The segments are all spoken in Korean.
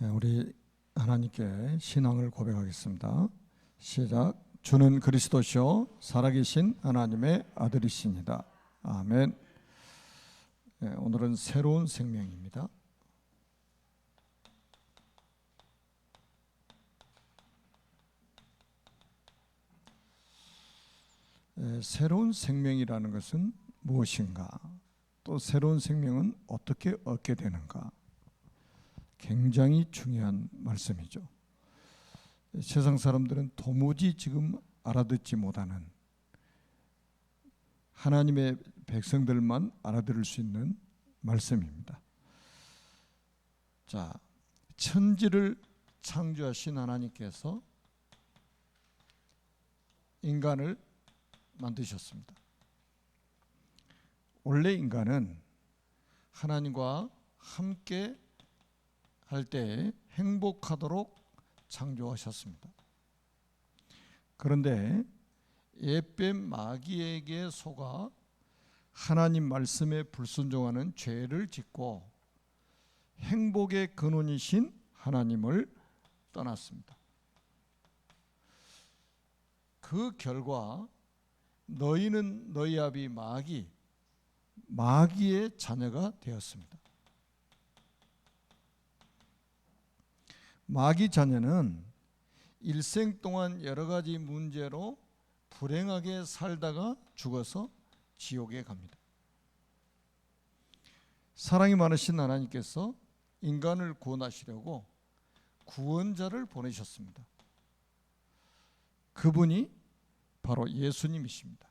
우리 하나님께 신앙을 고백하겠습니다. 시작. 주는 그리스도시요 살아계신 하나님의 아들이십니다. 아멘. 오늘은 새로운 생명입니다. 새로운 생명이라는 것은 무엇인가? 또 새로운 생명은 어떻게 얻게 되는가? 굉장히 중요한 말씀이죠. 세상 사람들은 도무지 지금 알아듣지 못하는, 하나님의 백성들만 알아들을 수 있는 말씀입니다. 자, 천지를 창조하신 하나님께서 인간을 만드셨습니다. 원래 인간은 하나님과 함께 할 때 행복하도록 창조하셨습니다. 그런데 옛뱀 마귀에게 속아 하나님 말씀에 불순종하는 죄를 짓고 행복의 근원이신 하나님을 떠났습니다. 그 결과 너희는 너희 아비 마귀의 자녀가 되었습니다. 마귀 자녀는 일생 동안 여러 가지 문제로 불행하게 살다가 죽어서 지옥에 갑니다. 사랑이 많으신 하나님께서 인간을 구원하시려고 구원자를 보내셨습니다. 그분이 바로 예수님이십니다.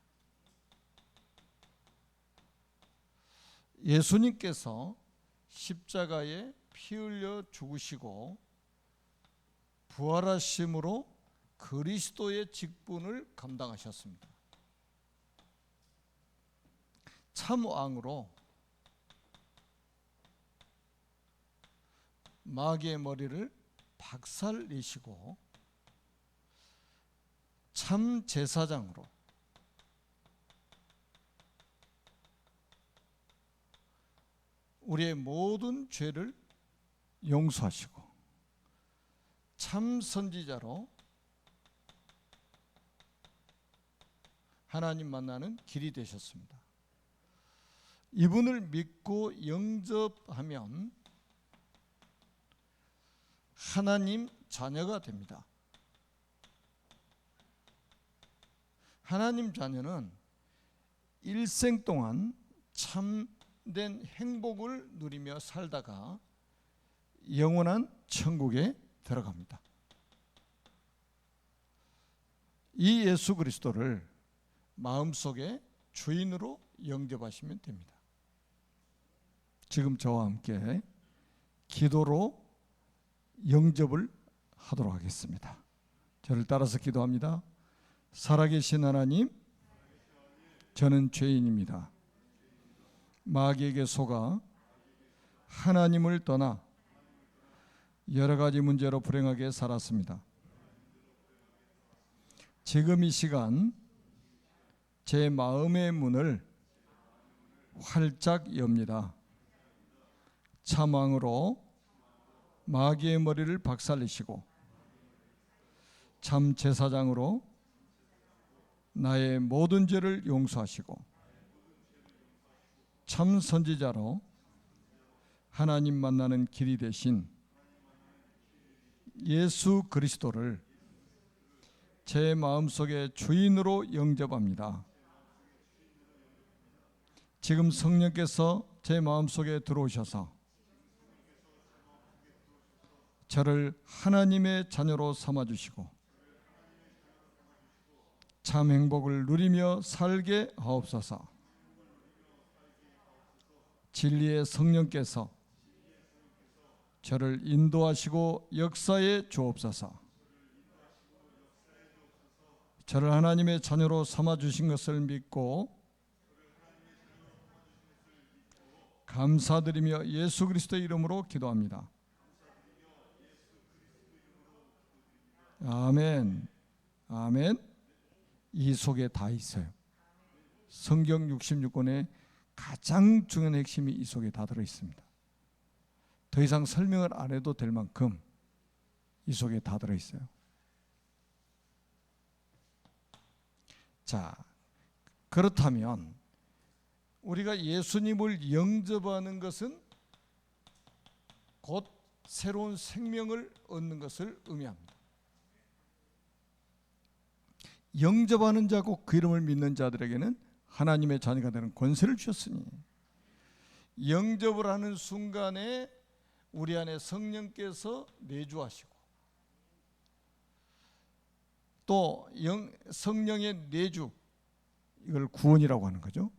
예수님께서 십자가에 피 흘려 죽으시고 부활하심으로 그리스도의 직분을 감당하셨습니다. 참 왕으로 마귀의 머리를 박살내시고 참 제사장으로 우리의 모든 죄를 용서하시고 참 선지자로 하나님 만나는 길이 되셨습니다. 이분을 믿고 영접하면 하나님 자녀가 됩니다. 하나님 자녀는 일생 동안 참된 행복을 누리며 살다가 영원한 천국에 들어갑니다. 이 예수 그리스도를 마음속에 주인으로 영접하시면 됩니다. 지금 저와 함께 기도로 영접을 하도록 하겠습니다. 저를 따라서 기도합니다. 살아계신 하나님, 저는 죄인입니다. 마귀에게 속아 하나님을 떠나 여러 가지 문제로 불행하게 살았습니다. 지금 이 시간 제 마음의 문을 활짝 엽니다. 참왕으로 마귀의 머리를 박살내시고 참 제사장으로 나의 모든 죄를 용서하시고 참 선지자로 하나님 만나는 길이 되신 예수 그리스도를 제 마음속에 주인으로 영접합니다. 지금 성령께서 제 마음속에 들어오셔서 저를 하나님의 자녀로 삼아주시고 참 행복을 누리며 살게 하옵소서. 진리의 성령께서 저를 인도하시고 역사에 주옵소서. 저를 하나님의 자녀로 삼아주신 것을 믿고 감사드리며 예수 그리스도의 이름으로 기도합니다. 아멘. 아멘. 이 속에 다 있어요. 성경 66권에 가장 중요한 핵심이 이 속에 다 들어있습니다. 더 이상 설명을 안 해도 될 만큼 이 속에 다 들어있어요. 자, 그렇다면 우리가 예수님을 영접하는 것은 곧 새로운 생명을 얻는 것을 의미합니다. 영접하는 자고 그 이름을 믿는 자들에게는 하나님의 자녀가 되는 권세를 주셨으니, 영접을 하는 순간에 우리 안에 성령께서 내주하시고, 또 성령의 내주, 이걸 구원이라고 하는 거죠.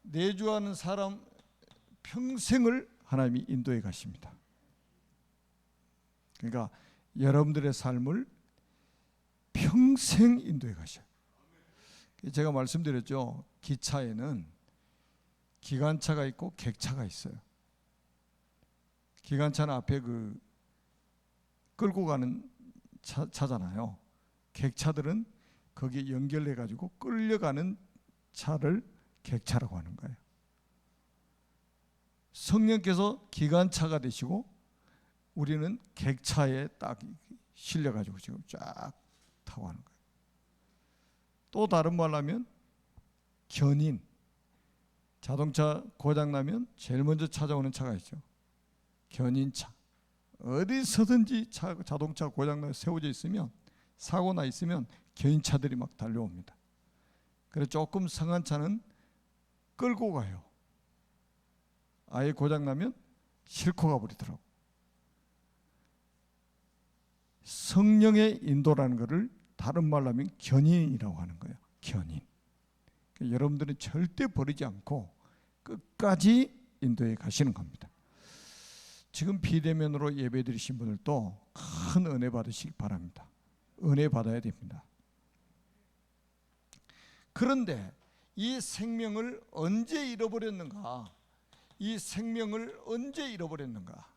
내주하는 사람 평생을 하나님이 인도해 가십니다. 그러니까 여러분들의 삶을 평생 인도해 가셔요. 제가 말씀드렸죠. 기차에는 기관차가 있고 객차가 있어요. 기관차는 앞에 그 끌고 가는 차잖아요. 객차들은 거기에 연결해 가지고 끌려가는 차를 객차라고 하는 거예요. 성령께서 기관차가 되시고 우리는 객차에 딱 실려 가지고 지금 쫙 타고 하는 거예요. 또 다른 말로 하면 견인, 자동차 고장 나면 제일 먼저 찾아오는 차가 있죠. 견인차. 어디서든지 자동차 고장 나 세워져 있으면, 사고 나 있으면 견인차들이 막 달려옵니다. 그래서 조금 성한 차는 끌고 가요. 아예 고장 나면 싣고 가버리더라고. 성령의 인도라는 것을 다른 말로 하면 견인이라고 하는 거예요. 견인. 그러니까 여러분들은 절대 버리지 않고 끝까지 인도해 가시는 겁니다. 지금 비대면으로 예배 드리신 분들도 큰 은혜 받으시기 바랍니다. 은혜 받아야 됩니다. 그런데 이 생명을 언제 잃어버렸는가? 이 생명을 언제 잃어버렸는가?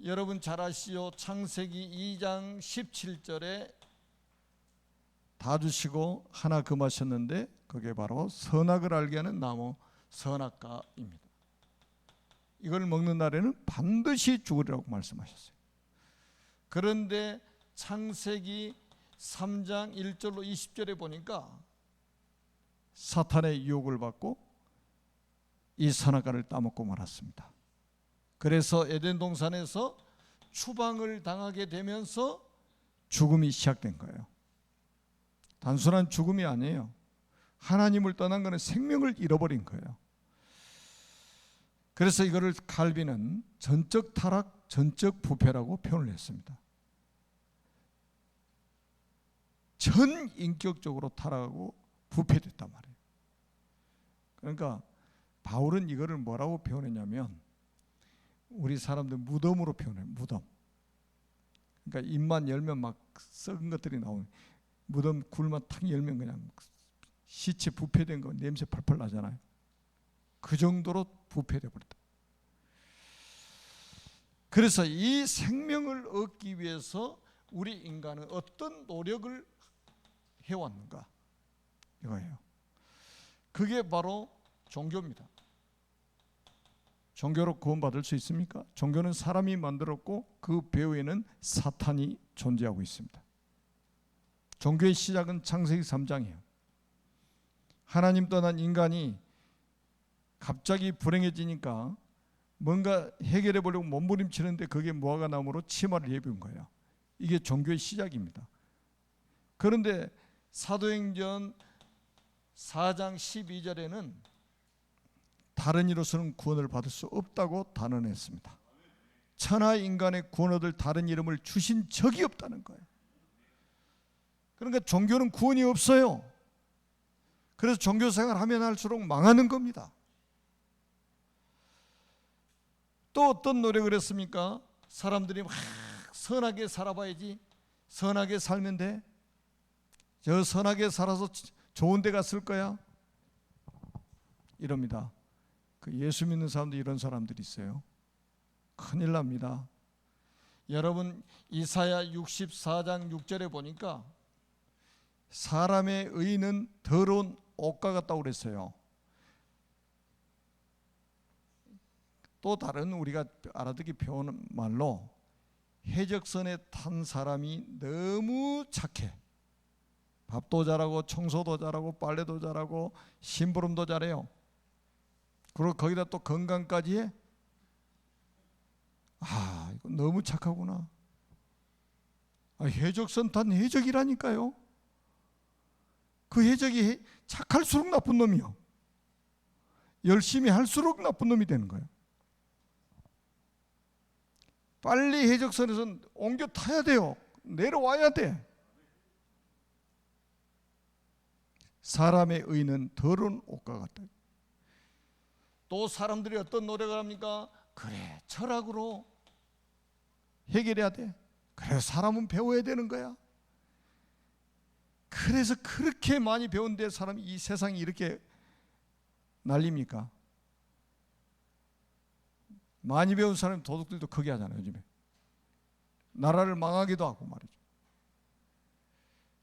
여러분 잘 아시죠? 창세기 2장 17절에 다 주시고 하나 금하셨는데 그게 바로 선악을 알게 하는 나무 선악과입니다. 이걸 먹는 날에는 반드시 죽으리라고 말씀하셨어요. 그런데 창세기 3장 1절로 20절에 보니까 사탄의 유혹을 받고 이 선악과를 따먹고 말았습니다. 그래서 에덴 동산에서 추방을 당하게 되면서 죽음이 시작된 거예요. 단순한 죽음이 아니에요. 하나님을 떠난 것은 생명을 잃어버린 거예요. 그래서 이거를 칼빈은 전적 타락, 전적 부패라고 표현을 했습니다. 전 인격적으로 타락하고 부패됐단 말이에요. 그러니까 바울은 이거를 뭐라고 표현했냐면, 우리 사람들 무덤으로 표현해요. 무덤. 그러니까 입만 열면 막 썩은 것들이 나오는, 무덤 굴만 탁 열면 그냥 시체 부패된 거 냄새 펄펄 나잖아요. 그 정도로 부패돼 버렸다. 그래서 이 생명을 얻기 위해서 우리 인간은 어떤 노력을 해왔는가? 이거예요. 그게 바로 종교입니다. 종교로 구원받을 수 있습니까? 종교는 사람이 만들었고 그 배후에는 사탄이 존재하고 있습니다. 종교의 시작은 창세기 3장이에요. 하나님 떠난 인간이 갑자기 불행해지니까 뭔가 해결해 보려고 몸부림치는데 그게 무화과 나무로 치마를 입은 거예요. 이게 종교의 시작입니다. 그런데 사도행전 4장 12절에는 다른 이로서는 구원을 받을 수 없다고 단언했습니다. 천하 인간의 구원 얻을 다른 이름을 주신 적이 없다는 거예요. 그러니까 종교는 구원이 없어요. 그래서 종교 생활 하면 할수록 망하는 겁니다. 또 어떤 노력을 했습니까? 사람들이 막 선하게 살아봐야지, 선하게 살면 돼, 저 선하게 살아서 좋은 데 갔을 거야, 이럽니다. 그 예수 믿는 사람도 이런 사람들이 있어요. 큰일 납니다. 여러분 이사야 64장 6절에 보니까 사람의 의는 더러운 옷과 같다고 그랬어요. 또 다른 우리가 알아듣기 배우는 말로 해적선에 탄 사람이 너무 착해. 밥도 잘하고 청소도 잘하고 빨래도 잘하고 심부름도 잘해요. 그리고 거기다 또 건강까지 해. 아, 이거 너무 착하구나. 해적선 탄 해적이라니까요. 그 해적이 착할수록 나쁜 놈이요. 열심히 할수록 나쁜 놈이 되는 거예요. 빨리 해적선에서 옮겨 타야 돼요. 내려와야 돼. 사람의 의는 더러운 옷과 같다. 또 사람들이 어떤 노력을 합니까? 그래, 철학으로 해결해야 돼. 그래, 사람은 배워야 되는 거야. 그래서 그렇게 많이 배운데 사람이 이 세상이 이렇게 난립니까? 많이 배운 사람 도둑들도 크게 하잖아요. 요즘에 나라를 망하기도 하고 말이죠.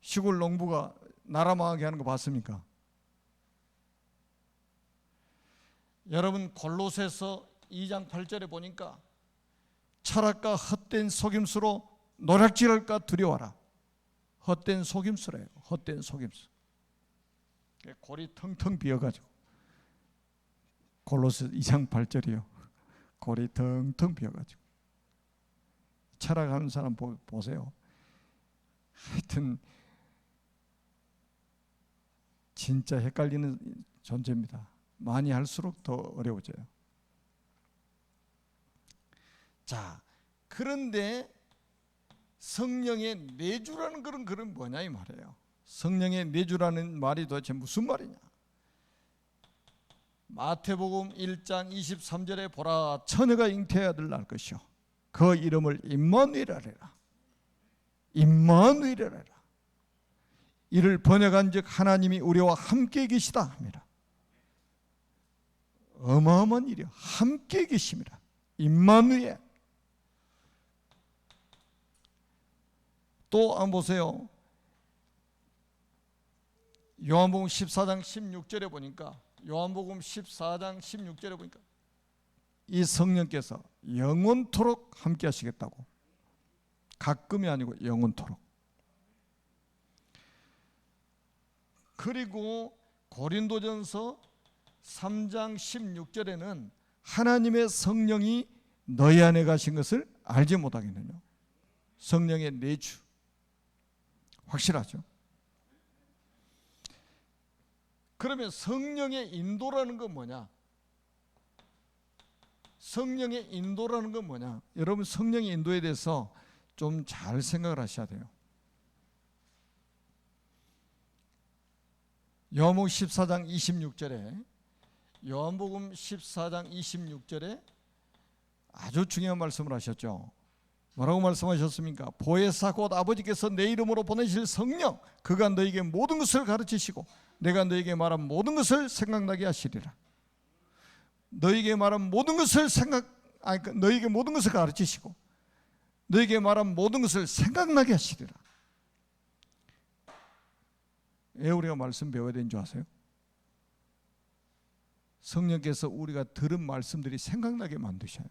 시골 농부가 나라 망하게 하는 거 봤습니까? 여러분 골로새서 2장 8절에 보니까 철학과 헛된 속임수로 노략질할까 두려워라. 헛된 속임수래요. 헛된 속임수. 골이 텅텅 비어가지고 골로새 2장 8절이요. 골이 텅텅 비어가지고 철학하는 사람 보세요. 하여튼 진짜 헷갈리는 존재입니다. 많이 할수록 더 어려워져요. 자, 그런데 성령의 내주라는 그런 뭐냐 이 말이에요. 성령의 내주라는 말이 도대체 무슨 말이냐? 마태복음 1장 23절에 보라, 처녀가 잉태의 아들을 낳을 것이요 그 이름을 임마누엘이라 하리라. 임마누엘이라 하리라. 이를 번역한즉 하나님이 우리와 함께 계시다 합니다. 어마어마한 일이요. 함께 계심이라. 임마누엘. 또 한번 보세요. 요한복음 14장 16절에 보니까 요한복음 14장 16절에 보니까 이 성령께서 영원토록 함께 하시겠다고. 가끔이 아니고 영원토록. 그리고 고린도전서 3장 16절에는 하나님의 성령이 너희 안에 가신 것을 알지 못하겠느냐. 성령의 내주. 확실하죠. 그러면 성령의 인도라는 건 뭐냐? 성령의 인도라는 건 뭐냐? 여러분 성령의 인도에 대해서 좀 잘 생각을 하셔야 돼요. 요한복음 14장 26절에 요한복음 14장 26절에 아주 중요한 말씀을 하셨죠. 뭐라고 말씀하셨습니까? 보혜사 곧 아버지께서 내 이름으로 보내실 성령, 그가 너에게 모든 것을 가르치시고 내가 너에게 말한 모든 것을 생각나게 하시리라. 너에게 말한 모든 것을 너에게 모든 것을 가르치시고 너에게 말한 모든 것을 생각나게 하시리라. 왜 우리가 말씀 배워야 되는 줄 아세요? 성령께서 우리가 들은 말씀들이 생각나게 만드셔요.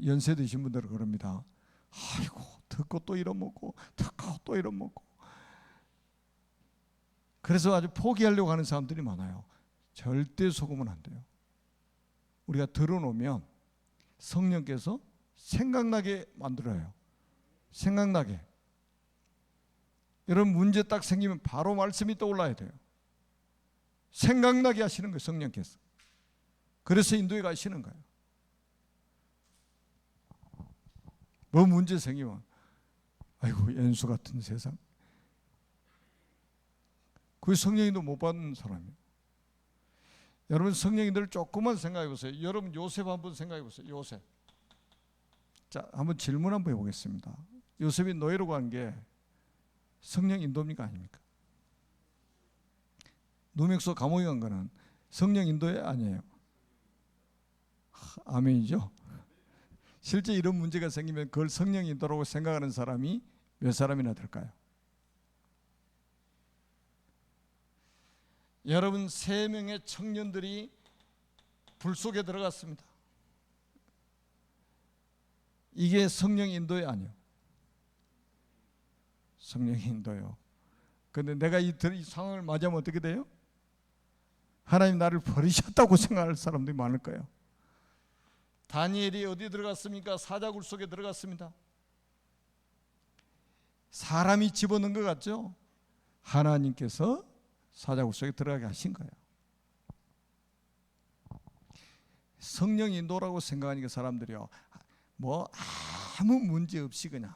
연세 드신 분들은 그럽니다. 아이고 듣고 또 잃어먹고 듣고 또 잃어먹고. 그래서 아주 포기하려고 하는 사람들이 많아요. 절대 속으면 안 돼요. 우리가 들어놓으면 성령께서 생각나게 만들어요. 생각나게. 여러분 문제 딱 생기면 바로 말씀이 떠올라야 돼요. 생각나게 하시는 거예요. 성령께서. 그래서 인도에 가시는 거예요. 뭐 문제 생기면 아이고 연수 같은 세상. 그 성령인도 못 받는 사람이에요. 여러분 성령인들 조금만 생각해 보세요. 여러분 요셉 한번 생각해 보세요. 요셉. 자, 한번 질문 한번 해보겠습니다. 요셉이 노예로 간 게 성령 인도입니까 아닙니까? 누명소 감옥에 간 거는 성령 인도에 아니에요. 아멘이죠. 실제 이런 문제가 생기면 그걸 성령 인도라고 생각하는 사람이 몇 사람이나 될까요? 여러분 3명의 청년들이 불 속에 들어갔습니다. 이게 성령 인도예요, 아니요? 성령 인도요. 근데 내가 이 상황을 맞이하면 어떻게 돼요? 하나님 나를 버리셨다고 생각할 사람들이 많을 거예요. 다니엘이 어디 들어갔습니까? 사자굴 속에 들어갔습니다. 사람이 집어넣은 것 같죠? 하나님께서 사자굴 속에 들어가게 하신 거예요. 성령 인도라고 생각하니까 사람들이요, 뭐 아무 문제 없이 그냥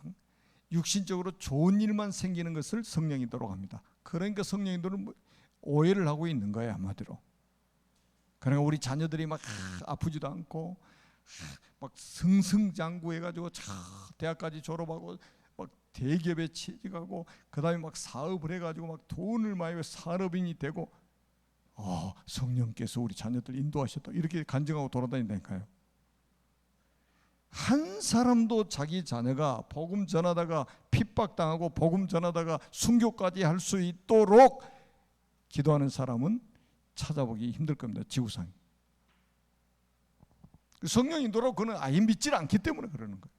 육신적으로 좋은 일만 생기는 것을 성령 인도라고 합니다. 그러니까 성령 인도는 오해를 하고 있는 거예요, 한마디로. 그러니까 우리 자녀들이 막 아프지도 않고 막 승승장구해가지고 대학까지 졸업하고 막 대기업에 취직하고 그다음에 막 사업을 해가지고 막 돈을 많이 산업인이 되고, 성령께서 우리 자녀들 인도하셨다 이렇게 간증하고 돌아다닌다니까요. 한 사람도 자기 자녀가 복음 전하다가 핍박당하고 복음 전하다가 순교까지 할 수 있도록 기도하는 사람은 찾아보기 힘들 겁니다, 지구상에. 성령 인도라고 그는 아예 믿질 않기 때문에 그러는 거예요.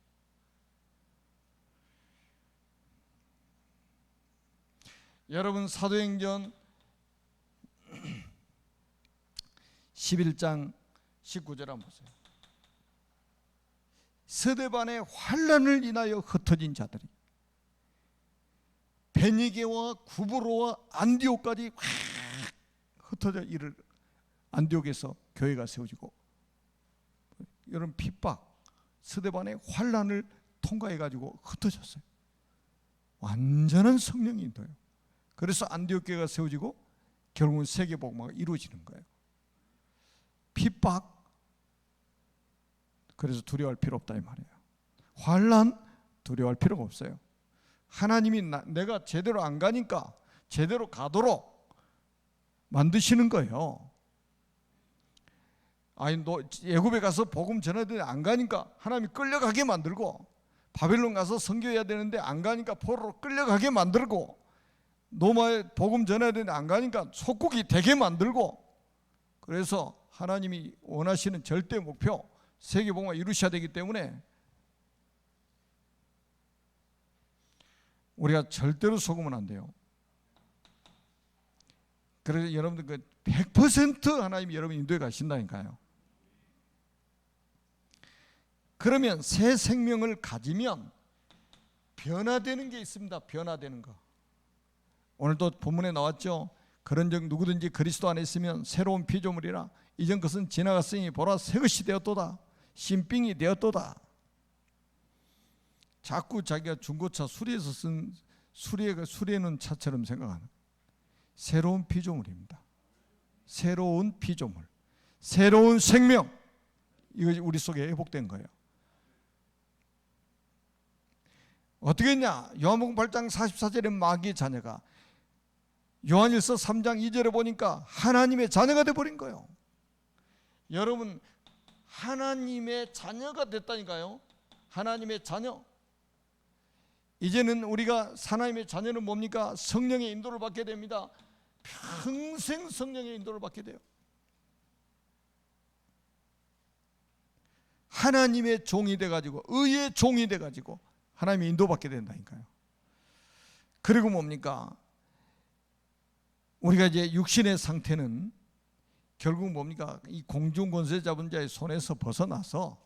여러분, 사도행전 11장 19절 한번 보세요. 스데반의 환난을 인하여 흩어진 자들이 베니게와 구브로와 안디옥까지 흩어져 이를 안디옥에서 교회가 세워지고, 이런 핍박, 스데반의 환난을 통과해 가지고 흩어졌어요. 완전한 성령 인도예요. 그래서 안디옥 교회가 세워지고 결국은 세계 복음화가 이루어지는 거예요. 핍박, 그래서 두려워할 필요 없다 이 말이에요. 환난 두려워할 필요가 없어요. 하나님이 내가 제대로 안 가니까 제대로 가도록 만드시는 거예요. 아니, 너 애굽에 가서 복음 전해야 되는데 안 가니까 하나님이 끌려가게 만들고, 바벨론 가서 선교해야 되는데 안 가니까 포로로 끌려가게 만들고, 노마에 복음 전해야 되는데 안 가니까 속국이 되게 만들고, 그래서 하나님이 원하시는 절대 목표 세계 복음화 이루셔야 되기 때문에 우리가 절대로 속으면 안 돼요. 그래서 여러분들 100% 하나님이 여러분 인도에 가신다니까요. 그러면 새 생명을 가지면 변화되는 게 있습니다. 변화되는 거. 오늘도 본문에 나왔죠. 그런즉 누구든지 그리스도 안에 있으면 새로운 피조물이라 이전 것은 지나갔으니 보라 새 것이 되었도다. 신빙이 되었도다. 자꾸 자기가 중고차 수리해서 쓴 수리해놓은 차처럼 생각하는 새로운 피조물입니다. 새로운 피조물, 새로운 생명, 이것이 우리 속에 회복된 거예요. 어떻게 했냐? 요한복음 8장 44절에 마귀의 자녀가, 요한일서 3장 2절에 보니까 하나님의 자녀가 되어버린 거예요. 여러분, 하나님의 자녀가 됐다니까요. 하나님의 자녀. 이제는 우리가 하나님의 자녀는 뭡니까? 성령의 인도를 받게 됩니다. 평생 성령의 인도를 받게 돼요. 하나님의 종이 돼가지고, 의의 종이 돼가지고 하나님의 인도받게 된다니까요. 그리고 뭡니까? 우리가 이제 육신의 상태는 결국 뭡니까? 이 공중 권세 잡은 자의 손에서 벗어나서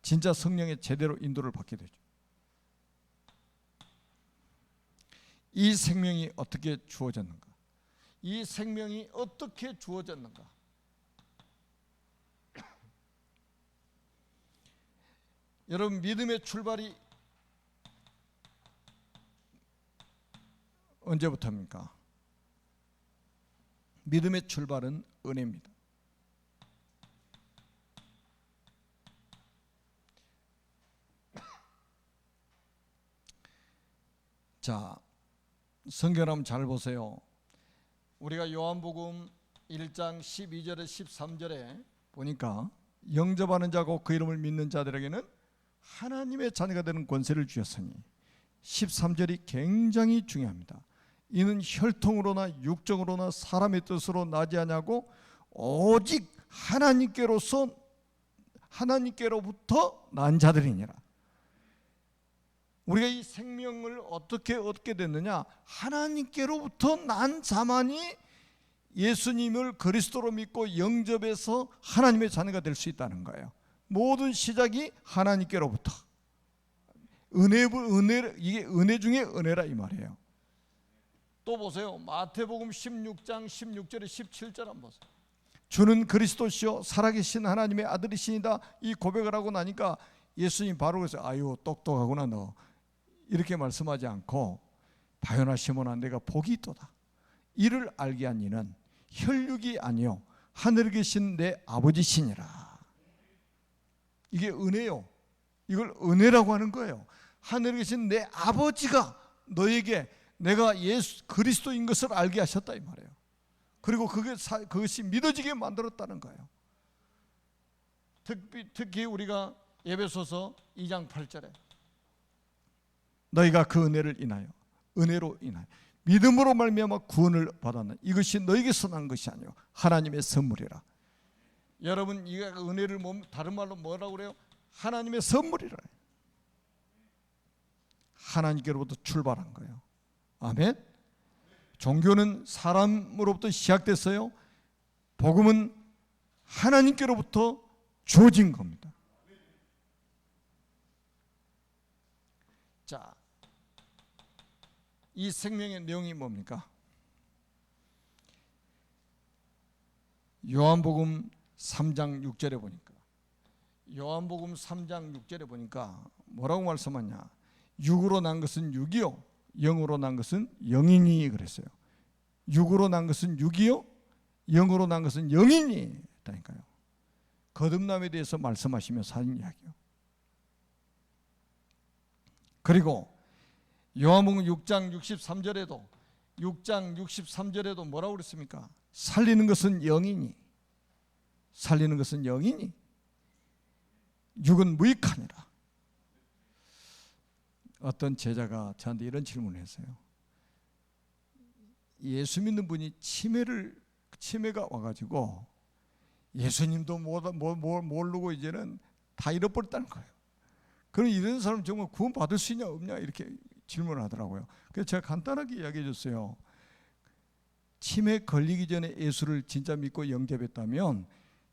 진짜 성령의 제대로 인도를 받게 되죠. 이 생명이 어떻게 주어졌는가? 이 생명이 어떻게 주어졌는가? 여러분, 믿음의 출발이 언제부터입니까? 믿음의 출발은 은혜입니다. 자, 성경 한번 잘 보세요. 우리가 요한복음 1장 12절에 13절에 보니까 영접하는 자고 그 이름을 믿는 자들에게는 하나님의 자녀가 되는 권세를 주셨으니, 13절이 굉장히 중요합니다. 이는 혈통으로나 육정으로나 사람의 뜻으로 나지 아니하고 오직 하나님께로부터 난 자들이니라. 우리가 이 생명을 어떻게 얻게 됐느냐? 하나님께로부터 난 자만이 예수님을 그리스도로 믿고 영접해서 하나님의 자녀가 될 수 있다는 거예요. 모든 시작이 하나님께로부터. 이게 은혜 중에 은혜라 이 말이에요. 또 보세요. 마태복음 16장 16절에 17절 한번 보세요. 주는 그리스도시요 살아계신 하나님의 아들이시니다. 이 고백을 하고 나니까 예수님 바로 그래서 아유 똑똑하구나 너, 이렇게 말씀하지 않고 바요나 시몬아 내가 복이 있도다. 이를 알게 한 이는 혈육이 아니요 하늘에 계신 내 아버지시니라. 이게 은혜요. 이걸 은혜라고 하는 거예요. 하늘에 계신 내 아버지가 너에게 내가 예수 그리스도인 것을 알게 하셨다 이 말이에요. 그리고 그것이 믿어지게 만들었다는 거예요. 특히 우리가 에베소서 2장 8절에 너희가 그 은혜로 인하여 믿음으로 말미암아 구원을 받았는 이것이 너희에게서 난 것이 아니요 하나님의 선물이라. 여러분 이 은혜를 다른 말로 뭐라고 그래요? 하나님의 선물이라. 하나님께로부터 출발한 거예요. 아멘. 종교는 사람으로부터 시작됐어요. 복음은 하나님께로부터 주어진 겁니다. 자, 이 생명의 내용이 뭡니까? 요한복음 3장 6절에 보니까 뭐라고 말씀하냐? 육으로 난 것은 육이요 영으로 난 것은 영이니 그랬어요. 육으로 난 것은 육이요 영으로 난 것은 영이니 했다니까요. 거듭남에 대해서 말씀하시면서 하는 이야기요. 그리고 요한복음 6장 63절에도 뭐라고 그랬습니까? 살리는 것은 영이니 육은 무익하니라. 어떤 제자가 저한테 이런 질문을 했어요. 예수 믿는 분이 치매가 와가지고 예수님도 모르고 이제는 다 잃어버렸다는 거예요. 그럼 이런 사람 정말 구원 받을 수 있냐 없냐 이렇게 질문을 하더라고요. 그래서 제가 간단하게 이야기해 줬어요. 치매 걸리기 전에 예수를 진짜 믿고 영접했다면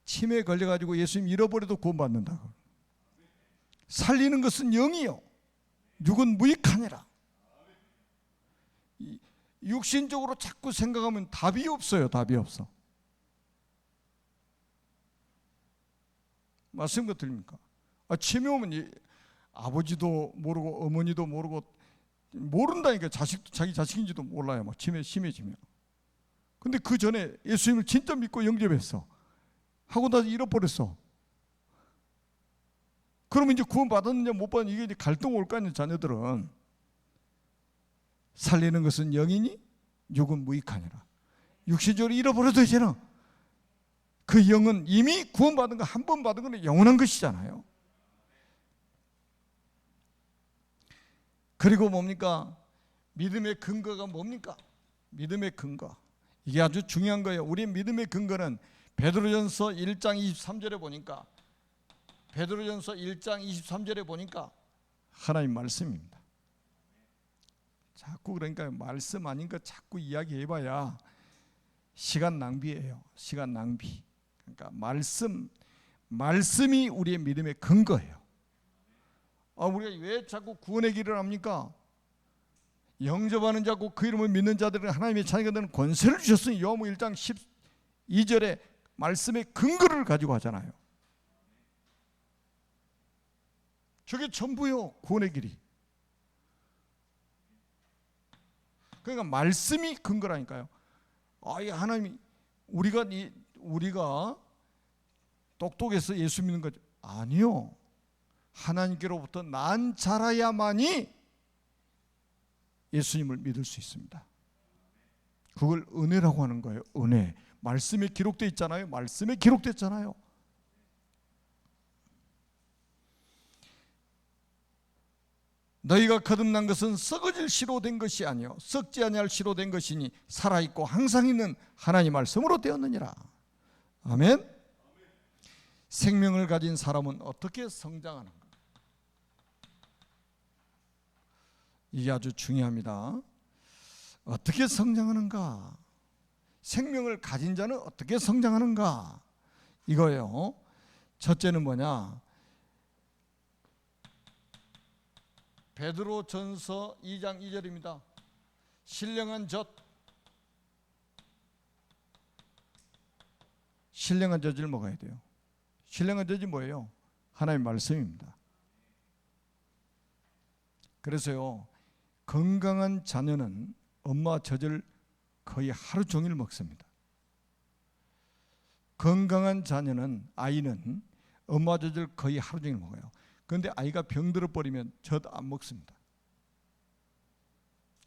치매 걸려가지고 예수님 잃어버려도 구원 받는다고. 살리는 것은 영이요 육은 무익하니라. 육신적으로 자꾸 생각하면 답이 없어요. 답이 없어. 말씀 거 들립니까? 치매 오면 아버지도 모르고 어머니도 모른다니까. 자기 자식인지도 몰라요. 막 치매 심해지면. 근데 그 전에 예수님을 진짜 믿고 영접했어. 하고 나서 잃어버렸어. 그러면 이제 구원 받았느냐 못 받느냐 이게 이제 갈등 올 거 아니에요. 자녀들은. 살리는 것은 영이니 육은 무익하니라. 육신적으로 잃어버려도 이제는 그 영은 이미 구원받은 거 한 번 받은 건 영원한 것이잖아요. 그리고 뭡니까? 믿음의 근거가 뭡니까? 믿음의 근거. 이게 아주 중요한 거예요. 우리 믿음의 근거는 베드로전서 1장 23절에 보니까 하나님 말씀입니다. 자꾸 그러니까 말씀 아닌 거 자꾸 이야기해봐야 시간 낭비예요. 시간 낭비. 그러니까 말씀이 우리의 믿음의 근거예요. 우리가 왜 자꾸 구원의 길을 합니까? 영접하는 자고 그 이름을 믿는 자들은 하나님의 자녀가 되는 권세를 주셨으니 요한복음 1장 12절에 말씀의 근거를 가지고 하잖아요. 저게 전부요. 구원의 길이. 그러니까 말씀이 근거라니까요. 하나님이 우리가 똑똑해서 예수 믿는 거죠. 아니요. 하나님께로부터 난 자라야만이 예수님을 믿을 수 있습니다. 그걸 은혜라고 하는 거예요. 은혜. 말씀에 기록되어 있잖아요. 말씀에 기록됐잖아요. 너희가 거듭난 것은 썩어질 씨로 된 것이 아니요 썩지 아니할 씨로 된 것이니 살아있고 항상 있는 하나님 말씀으로 되었느니라. 아멘. 생명을 가진 사람은 어떻게 성장하는가? 이게 아주 중요합니다. 어떻게 성장하는가? 생명을 가진 자는 어떻게 성장하는가? 이거예요. 첫째는 뭐냐? 베드로전서 2장 2절입니다. 신령한 젖을 먹어야 돼요. 신령한 젖이 뭐예요? 하나님의 말씀입니다. 그래서요, 건강한 자녀는 엄마 젖을 거의 하루 종일 먹습니다. 건강한 자녀는, 아이는 엄마 젖을 거의 하루 종일 먹어요. 그런데 아이가 병들어 버리면 젖 안 먹습니다.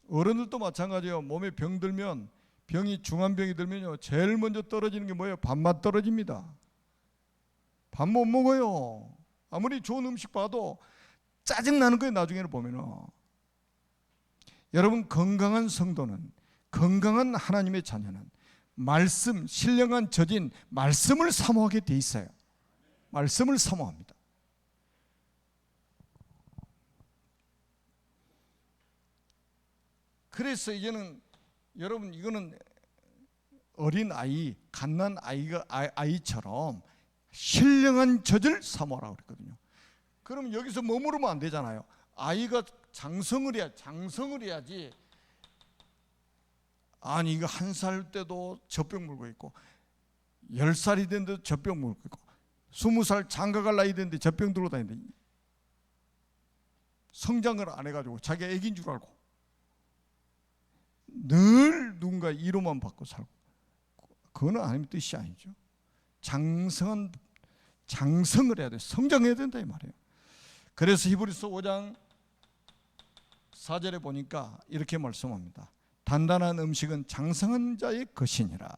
어른들도 마찬가지예요. 몸에 병 들면, 병이 중환병이 들면요, 제일 먼저 떨어지는 게 뭐예요? 밥맛 떨어집니다. 밥 못 먹어요. 아무리 좋은 음식 봐도 짜증나는 거예요, 나중에는 보면은. 여러분, 건강한 성도는, 건강한 하나님의 자녀는 말씀, 신령한 젖인 말씀을 사모하게 돼 있어요. 말씀을 사모합니다. 그래서 이제는 여러분, 이거는 어린 아이, 갓난 아이처럼 신령한 젖을 사모하라고 그랬거든요. 그럼 여기서 머무르면 안 되잖아요. 아이가 장성을 해야지. 아니, 이거 1살 때도 젖병 물고 있고, 10살이 됐는데 젖병 물고 있고, 20살 장가갈 나이 됐는데 젖병 들고 다니는데 성장을 안 해가지고 자기가 애기인 줄 알고 늘 누군가 이로만 받고 살고, 그거는 하나님의 뜻이 아니죠. 장성을 해야 돼. 성장해야 된다 이 말이에요. 그래서 히브리서 5장 4절에 보니까 이렇게 말씀합니다. 단단한 음식은 장성한 자의 것이니라.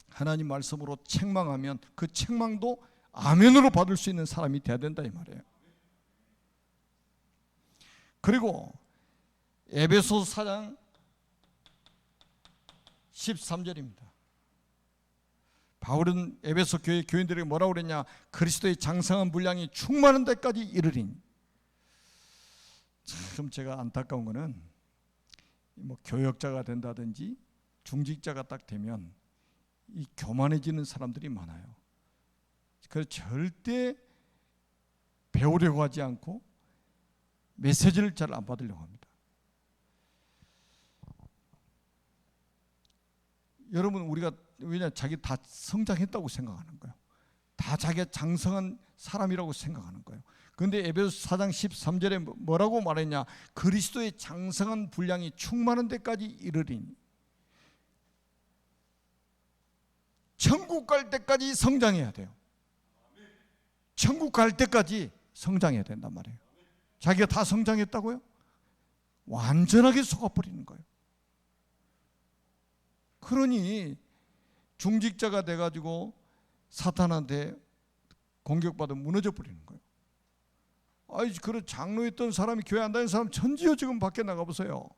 하나님 말씀으로 책망하면 그 책망도 아멘으로 받을 수 있는 사람이 돼야 된다 이 말이에요. 그리고 에베소서 4장 13절입니다. 바울은 에베소 교회 교인들에게 뭐라고 그랬냐? 그리스도의 장성한 분량이 충만한 데까지 이르리니. 참 제가 안타까운 거는 뭐 교역자가 된다든지 중직자가 딱 되면 이 교만해지는 사람들이 많아요. 그래서 절대 배우려고 하지 않고 메시지를 잘 안 받으려고 합니다. 여러분, 우리가 왜냐, 자기 다 성장했다고 생각하는 거예요. 다 자기가 장성한 사람이라고 생각하는 거예요. 그런데 에베소 4장 13절에 뭐라고 말했냐? 그리스도의 장성한 분량이 충만한 데까지 이르리니. 천국 갈 때까지 성장해야 돼요. 천국 갈 때까지 성장해야 된단 말이에요. 자기가 다 성장했다고요? 완전하게 속아버리는 거예요. 그러니 중직자가 돼가지고 사탄한테 공격받아 무너져 버리는 거예요. 아이, 그런 장로였던 사람이 교회 안 다니는 사람 천지요. 지금 밖에 나가보세요.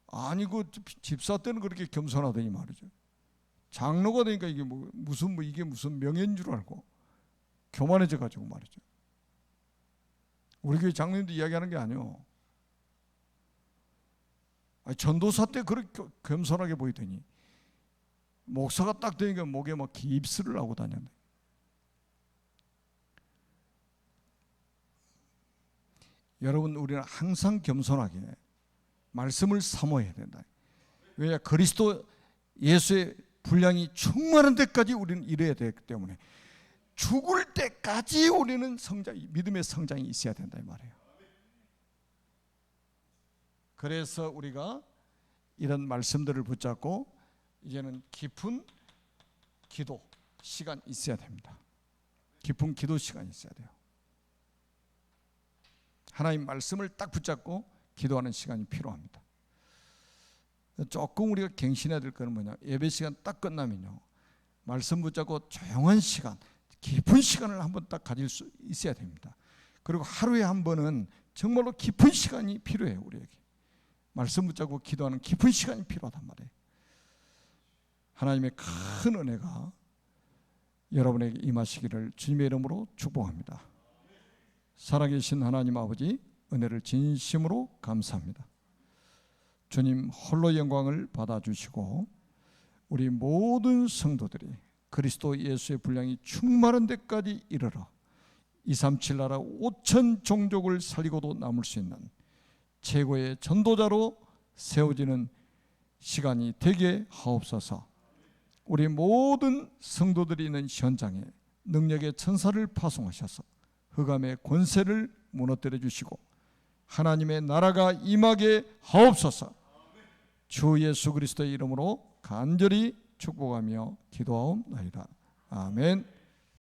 아니, 그 집사 때는 그렇게 겸손하더니 말이죠. 장로가 되니까 이게 이게 무슨 명예인 줄 알고 교만해져 가지고 말이죠. 우리 교회 장로님도 이야기하는 게 아니에요. 전도사 때 그렇게 겸손하게 보이더니 목사가 딱 되니까 목에 막 깁스를 하고 다녔네. 여러분, 우리는 항상 겸손하게 말씀을 사모해야 된다. 왜냐, 그리스도 예수의 분량이 충만한 데까지 우리는 이래야 되기 때문에 죽을 때까지 우리는 믿음의 성장이 있어야 된다 이 말이에요. 그래서 우리가 이런 말씀들을 붙잡고 이제는 깊은 기도 시간 있어야 됩니다. 깊은 기도 시간이 있어야 돼요. 하나님 말씀을 딱 붙잡고 기도하는 시간이 필요합니다. 조금 우리가 갱신해야 될 거는 뭐냐? 예배 시간 딱 끝나면요, 말씀 붙잡고 조용한 시간, 깊은 시간을 한번 딱 가질 수 있어야 됩니다. 그리고 하루에 한 번은 정말로 깊은 시간이 필요해요, 우리에게. 말씀 붙잡고 기도하는 깊은 시간이 필요하단 말이에요. 하나님의 큰 은혜가 여러분에게 임하시기를 주님의 이름으로 축복합니다. 살아계신 하나님 아버지, 은혜를 진심으로 감사합니다. 주님 홀로 영광을 받아주시고 우리 모든 성도들이 그리스도 예수의 분량이 충만한 데까지 이르러 237 나라 5천 종족을 살리고도 남을 수 있는 최고의 전도자로 세워지는 시간이 되게 하옵소서. 우리 모든 성도들이 있는 현장에 능력의 천사를 파송하셔서 흑암의 권세를 무너뜨려 주시고 하나님의 나라가 임하게 하옵소서. 주 예수 그리스도의 이름으로 간절히 축복하며 기도하옵나이다. 아멘.